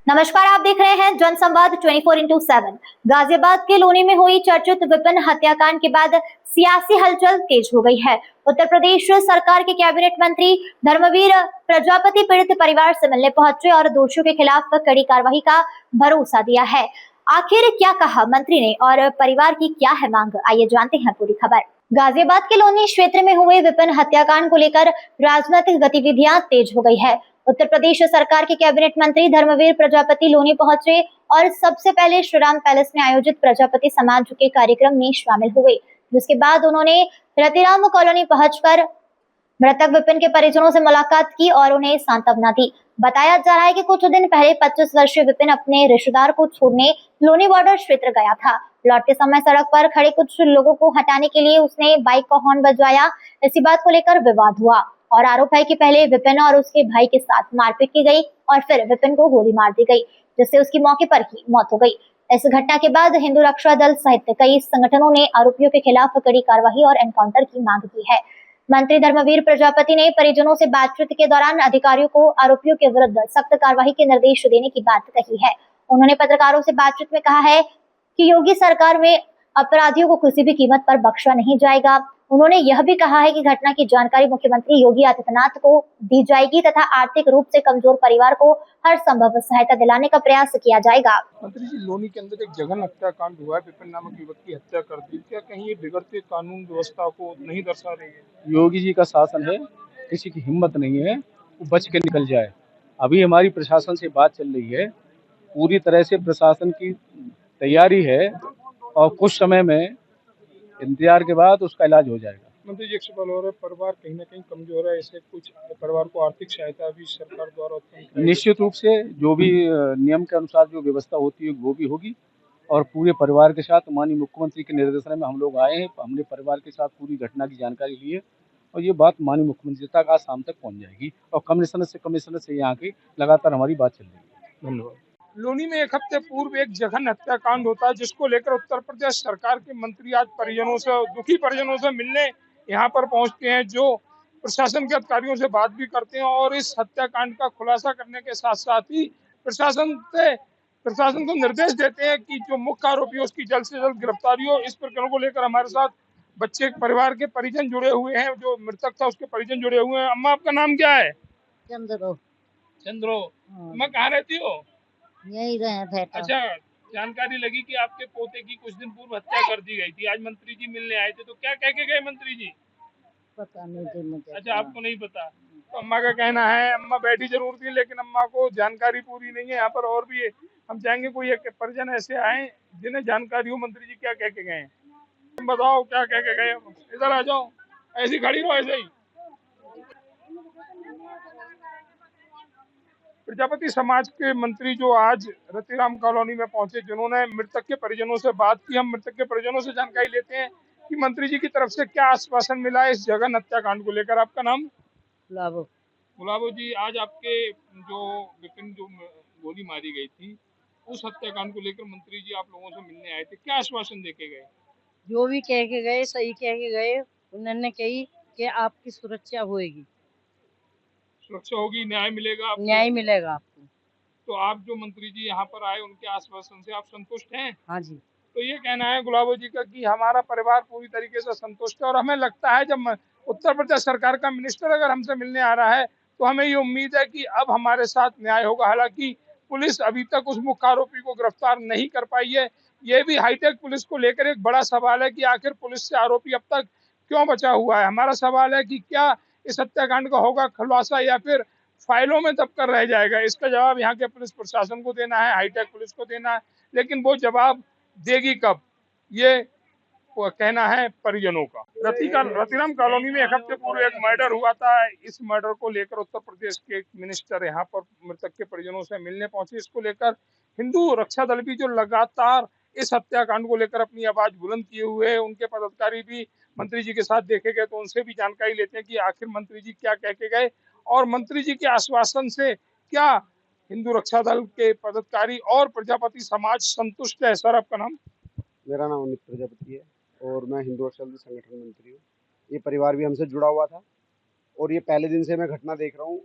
नमस्कार, आप देख रहे हैं जनसंवाद 24x7। गाजियाबाद के लोनी में हुई चर्चित विपिन हत्याकांड के बाद सियासी हलचल तेज हो गई है। उत्तर प्रदेश सरकार के कैबिनेट मंत्री धर्मवीर प्रजापति पीड़ित परिवार से मिलने पहुंचे और दोषियों के खिलाफ कड़ी कार्रवाई का भरोसा दिया है। आखिर क्या कहा मंत्री ने और परिवार की क्या है मांग, आइए जानते हैं पूरी खबर। गाजियाबाद के लोनी क्षेत्र में हुए विपिन हत्याकांड को लेकर राजनीतिक गतिविधियां तेज हो गई है। उत्तर प्रदेश सरकार के कैबिनेट मंत्री धर्मवीर प्रजापति लोनी पहुंचे और सबसे पहले श्रीराम पैलेस में आयोजित प्रजापति समाज के कार्यक्रम में शामिल हुए, जिसके बाद उन्होंने रतिराम कॉलोनी पहुंचकर मृतक विपिन के परिजनों से मुलाकात की और उन्हें सांत्वना दी। बताया जा रहा है कि कुछ दिन पहले 25 वर्षीय विपिन अपने रिश्तेदार को छोड़ने लोनी बॉर्डर क्षेत्र गया था। लौटते समय सड़क पर खड़े कुछ लोगों को हटाने के लिए उसने बाइक का हॉर्न बजवाया। इसी बात को लेकर विवाद हुआ और आरोप है कि पहले विपिन और उसके भाई के साथ मारपीट की गई और फिर विपिन को गोली मार दी गई, जिससे उसकी मौके पर ही मौत हो गई। इस घटना के बाद हिंदू रक्षा दल सहित कई संगठनों ने आरोपियों के खिलाफ कड़ी कार्रवाई और एनकाउंटर की मांग की है। मंत्री धर्मवीर प्रजापति ने परिजनों से बातचीत के दौरान अधिकारियों को आरोपियों के विरुद्ध सख्त कार्रवाई के निर्देश देने की बात कही है। उन्होंने पत्रकारों से बातचीत में कहा है कि योगी सरकार में अपराधियों को किसी भी कीमत पर बख्शा नहीं जाएगा। उन्होंने यह भी कहा है कि घटना की जानकारी मुख्यमंत्री योगी आदित्यनाथ को दी जाएगी तथा आर्थिक रूप से कमजोर परिवार को हर संभव सहायता दिलाने का प्रयास किया जाएगा। मंत्री जी, लोनी के अंदर एक जघन्य हत्याकांड हुआ है, विपिन नामक युवक की हत्या कर दी। क्या कहीं ये बिगड़ते कानून व्यवस्था को नहीं दर्शा रही है? योगी जी का शासन है, किसी की हिम्मत नहीं है वो बच के निकल जाए। अभी हमारी प्रशासन से बात चल रही है, पूरी तरह से प्रशासन की तैयारी है और कुछ समय में इंतजार के बाद उसका इलाज हो जाएगा। मंत्री जी, एक सवाल हो रहा है, परिवार कहीं ना कहीं कमजोर है, ऐसे कुछ परिवार को आर्थिक सहायता भी सरकार द्वारा उत्पन्न निश्चित रूप से जो भी नियम के अनुसार जो व्यवस्था होती है वो भी होगी और पूरे परिवार के साथ माननीय मुख्यमंत्री के निर्देशन में हम लोग आए हैं। हमने परिवार के साथ पूरी घटना की जानकारी ली है और ये बात माननीय मुख्यमंत्री तक आज शाम तक पहुंच जाएगी और कमिश्नर से यहाँ की लगातार हमारी बात चल रही है। धन्यवाद। लोनी में एक हफ्ते पूर्व एक जघन्य हत्याकांड होता है, जिसको लेकर उत्तर प्रदेश सरकार के मंत्री आज परिजनों से, दुखी परिजनों से मिलने यहाँ पर पहुंचते हैं, जो प्रशासन के अधिकारियों से बात भी करते हैं और इस हत्याकांड का खुलासा करने के साथ साथ ही प्रशासन को निर्देश देते हैं कि जो मुख्य आरोपी है उसकी जल्द से जल्द गिरफ्तारी हो। इस प्रकरण को लेकर हमारे साथ बच्चे परिवार के परिजन जुड़े हुए हैं, जो मृतक था उसके परिजन जुड़े हुए हैं। अम्मा, आपका नाम क्या है? चंद्रो। अम्मा, कहाँ रहती हो? यही रहे बेटा। अच्छा, जानकारी लगी कि आपके पोते की कुछ दिन पूर्व हत्या कर दी गई थी। आज मंत्री जी मिलने आए थे, तो क्या कह के गए मंत्री जी? पता नहीं थी मुझे। अच्छा, आपको नहीं पता। तो अम्मा का कहना है, अम्मा बैठी जरूर थी लेकिन अम्मा को जानकारी पूरी नहीं है। यहाँ पर और भी हम चाहेंगे कोई एक परिजन ऐसे आए जिन्हें जानकारी हो मंत्री जी क्या कह के गए। तुम बताओ क्या कह के गए? इधर आ जाओ, ऐसी खड़ी रहो, ऐसे ही। प्रजापति समाज के मंत्री जो आज रतिराम कॉलोनी में पहुंचे, जिन्होंने मृतक के परिजनों से बात की, हम मृतक के परिजनों से जानकारी लेते हैं कि मंत्री जी की तरफ से क्या आश्वासन मिला है इस जघन्य हत्याकांड को लेकर। आपका नाम? गुलाबो जी, आज आपके जो विपिन जो गोली मारी गई थी उस हत्याकांड को लेकर मंत्री जी आप लोगों से मिलने आए थे, क्या आश्वासन देके गए? जो भी कह के गए सही कह के गए। उन्होंने कही कि आपकी सुरक्षा होगी, सुरक्षा होगी, न्याय मिलेगा आपको? न्याय मिलेगा आपको। तो आप जो मंत्री जी यहाँ पर आए उनके आश्वासन से आप संतुष्ट हैं? हाँ जी। तो ये कहना है गुलाबो जी का कि हमारा परिवार पूरी तरीके से संतुष्ट है और हमें लगता है जब उत्तर प्रदेश सरकार का मिनिस्टर अगर हमसे मिलने आ रहा है तो हमें ये उम्मीद है कि अब हमारे साथ न्याय होगा। हालांकि पुलिस अभी तक उस मुख्य आरोपी को गिरफ्तार नहीं कर पाई है। ये भी हाईटेक पुलिस को लेकर एक बड़ा सवाल है कि आखिर पुलिस से आरोपी अब तक क्यों बचा हुआ है। हमारा सवाल है कि क्या इस हत्याकांड का होगा खुलासा या फिर फाइलों में दबकर रह जाएगा। इसका जवाब यहाँ के पुलिस प्रशासन को देना है, हाईटेक पुलिस को देना है, लेकिन वो जवाब देगी कब, ये कहना है परिजनों का। रतिराम कॉलोनी में एक हफ्ते पूर्व एक मर्डर हुआ था। इस मर्डर को लेकर उत्तर प्रदेश के एक मिनिस्टर यहाँ पर मृतक के परिजनों से मिलने पहुंचे। इसको लेकर हिंदू रक्षा दल भी जो लगातार इस हत्याकांड को लेकर अपनी आवाज बुलंद किए हुए है, उनके पदाधिकारी भी मंत्री जी के साथ देखे गए, तो उनसे भी जानकारी लेते हैं कि आखिर मंत्री जी क्या कह के गए और मंत्री जी के आश्वासन से क्या हिंदू रक्षा दल के पदाधिकारी और प्रजापति समाज संतुष्ट है? सर, आपका नाम? मेरा नाम अमित प्रजापति है और मैं हिंदू रक्षा दल संगठन मंत्री हूँ। ये परिवार भी हमसे जुड़ा हुआ था और ये पहले दिन से मैं घटना देख रहा हूँ।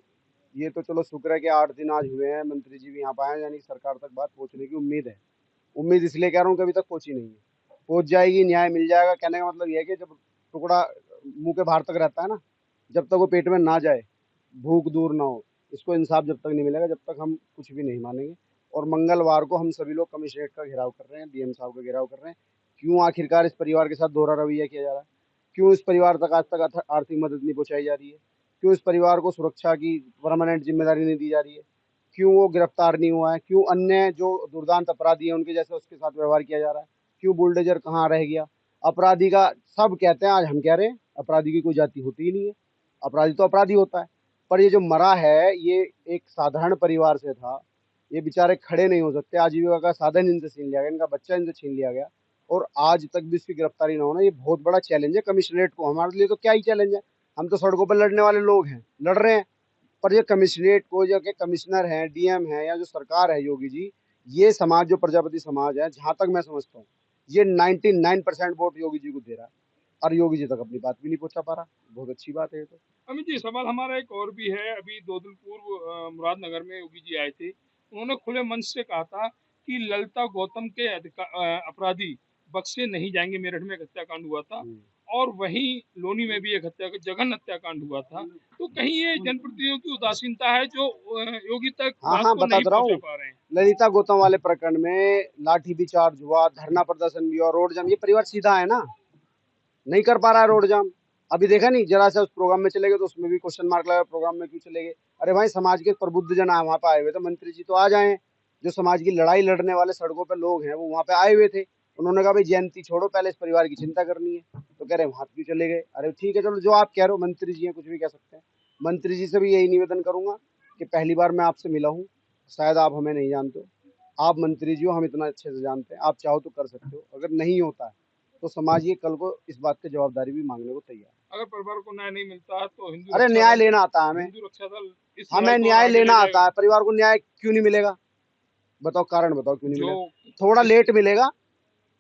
ये तो चलो शुक्र है कि 8 दिन आज हुए हैं, मंत्री जी भी यहाँ पाए हैं, यानी कि सरकार तक बात पहुँचने की उम्मीद है। उम्मीद इसलिए कह रहा हूँ कि अभी तक पहुँची नहीं है। पहुँच जाएगी, न्याय मिल जाएगा। कहने का मतलब ये है कि जब टुकड़ा मुँह के बाहर तक रहता है ना, जब तक वो पेट में ना जाए, भूख दूर ना हो, इसको इंसाफ जब तक नहीं मिलेगा, जब तक हम कुछ भी नहीं मानेंगे। और मंगलवार को हम सभी लोग कमिश्नरेट का घेराव कर रहे हैं, डीएम साहब का घेराव कर रहे हैं। क्यों आखिरकार इस परिवार के साथ दोहरा रवैया किया जा रहा है? क्यों इस परिवार तक आज तक आर्थिक मदद नहीं पहुंचाई जा रही है? क्यों इस परिवार को सुरक्षा की परमानेंट जिम्मेदारी नहीं दी जा रही है? क्यों वो गिरफ्तार नहीं हुआ है? क्यों अन्य जो दुर्दांत अपराधी हैं उनके जैसे उसके साथ व्यवहार किया जा रहा है? क्यों बुलडोजर कहाँ रह गया? अपराधी का सब कहते हैं, आज हम कह रहे हैं अपराधी की कोई जाति होती ही नहीं है। अपराधी तो अपराधी होता है। पर ये जो मरा है, ये एक साधारण परिवार से था। ये बेचारे खड़े नहीं हो सकते, आजीविका का साधन इनसे छीन लिया गया, इनका बच्चा इनसे छीन लिया गया और आज तक भी इसकी गिरफ्तारी ना होना, ये बहुत बड़ा चैलेंज है कमिश्नरेट को। हमारे लिए तो क्या ही चैलेंज है, हम तो सड़कों पर लड़ने वाले लोग हैं, लड़ रहे हैं। पर ये कमिश्नरेट को, जो कि कमिश्नर हैं, डीएम हैं, या जो सरकार है योगी जी, ये समाज जो प्रजापति समाज है, जहाँ तक मैं समझता हूँ, ये 99% वोट योगी जी को दे रहा है और योगी जी तक अपनी बात भी नहीं पहुंचा पा रहा। बहुत अच्छी बात है ये तो। अमित जी, सवाल हमारा एक और भी है। अभी 2 दिन पूर्व मुरादनगर में योगी जी आए थे। उन्होंने खुले मंच से कहा था कि ललिता गौतम के अपराधी बख्शे नहीं जाएंगे। मेरठ में एक हत्याकांड हुआ था और वहीं लोनी में भी एक जघन हत्याकांड हुआ था। तो कहीं ये जनप्रतिनिधियों की उदासीनता है जो योगी तक बात को नहीं पहुंचा पा रहे हैं। ललिता गौतम वाले प्रकरण में लाठी भी चार्ज हुआ, धरना प्रदर्शन भी और रोड जाम। ये परिवार सीधा है ना, नहीं कर पा रहा है रोड जाम। अभी देखा नहीं, जरा सा उस प्रोग्राम में चले गए तो उसमें भी क्वेश्चन मार्क लगा, प्रोग्राम में क्यों चले गए? अरे भाई, समाज के प्रबुद्ध जन वहाँ पे आए हुए थे, मंत्री जी तो आ जाए। जो समाज की लड़ाई लड़ने वाले सड़कों पे लोग हैं वो वहाँ पे आए हुए थे। उन्होंने कहा भाई जयंती छोड़ो, पहले इस परिवार की चिंता करनी है। तो कह रहे वहाँ क्यों चले गए? अरे ठीक है, चलो जो आप कह रहे हो, मंत्री जी हैं, कुछ भी कह सकते हैं। मंत्री जी से भी यही निवेदन करूंगा कि पहली बार मैं आपसे मिला हूँ, शायद आप हमें नहीं जानते हो, आप मंत्री जी हो, हम इतना अच्छे से जानते हैं। आप चाहो तो कर सकते हो, अगर नहीं होता है तो समाज ये कल को इस बात की जवाबदारी भी मांगने को तैयार है। अगर परिवार को न्याय नहीं मिलता है तो अरे न्याय लेना आता है हमें, हिंदू रक्षा दल हमें न्याय लेना आता है। परिवार को न्याय क्यों नहीं मिलेगा? बताओ, कारण बताओ क्यों नहीं मिलेगा? थोड़ा लेट मिलेगा,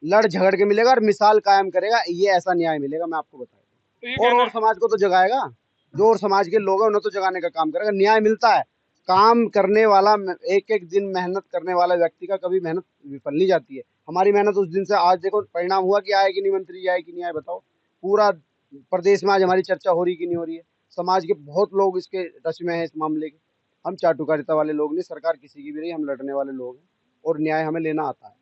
लड़ झगड़ के मिलेगा और मिसाल कायम करेगा, ये ऐसा न्याय मिलेगा, मैं आपको बताऊंगा। और समाज को तो जगाएगा, जो और समाज के लोग हैं उन्हें तो जगाने का काम करेगा। न्याय मिलता है, काम करने वाला, एक एक दिन मेहनत करने वाला व्यक्ति का कभी मेहनत विफल नहीं जाती है। हमारी मेहनत उस दिन से आज देखो परिणाम हुआ कि आए कि नहीं मंत्री जी, आए कि नहीं आए? बताओ, पूरा प्रदेश में आज हमारी चर्चा हो रही कि नहीं हो रही है? समाज के बहुत लोग इसके टच में है इस मामले के। हम चाटुकारिता वाले लोग नहीं, सरकार किसी की भी नहीं, हम लड़ने वाले लोग हैं और न्याय हमें लेना आता है।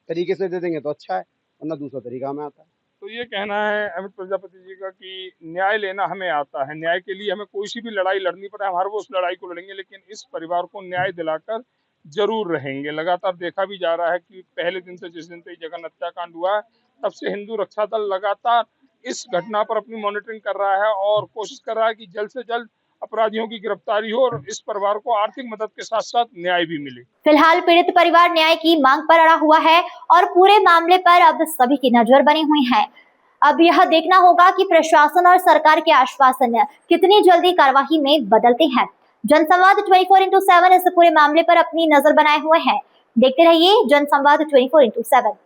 तरीके से दे देंगे तो अच्छा है, वरना दूसरा तरीका हमें आता है। तो ये कहना है अमित प्रजापति जी का कि न्याय लेना हमें आता है, न्याय के लिए हमें कोई सी भी लड़ाई लड़नी पड़े, हम हर वो उस लड़ाई को लड़ेंगे, लेकिन इस परिवार को न्याय दिलाकर जरूर रहेंगे। लगातार देखा भी जा रहा है कि पहले दिन से, जिस दिन से जघन हत्याकांड हुआ है, तब से हिंदू रक्षा दल लगातार इस घटना पर अपनी मॉनिटरिंग कर रहा है और कोशिश कर रहा है कि जल्द से जल्द अपराधियों की गिरफ्तारी हो और इस परिवार को आर्थिक मदद के साथ साथ न्याय भी मिले। फिलहाल पीड़ित परिवार न्याय की मांग पर अड़ा हुआ है और पूरे मामले पर अब सभी की नजर बनी हुई है। अब यह देखना होगा कि प्रशासन और सरकार के आश्वासन कितनी जल्दी कार्यवाही में बदलते हैं। जनसंवाद 24x7 इस पूरे मामले पर अपनी नजर बनाए हुए हैं। देखते रहिए जनसंवाद 24x7।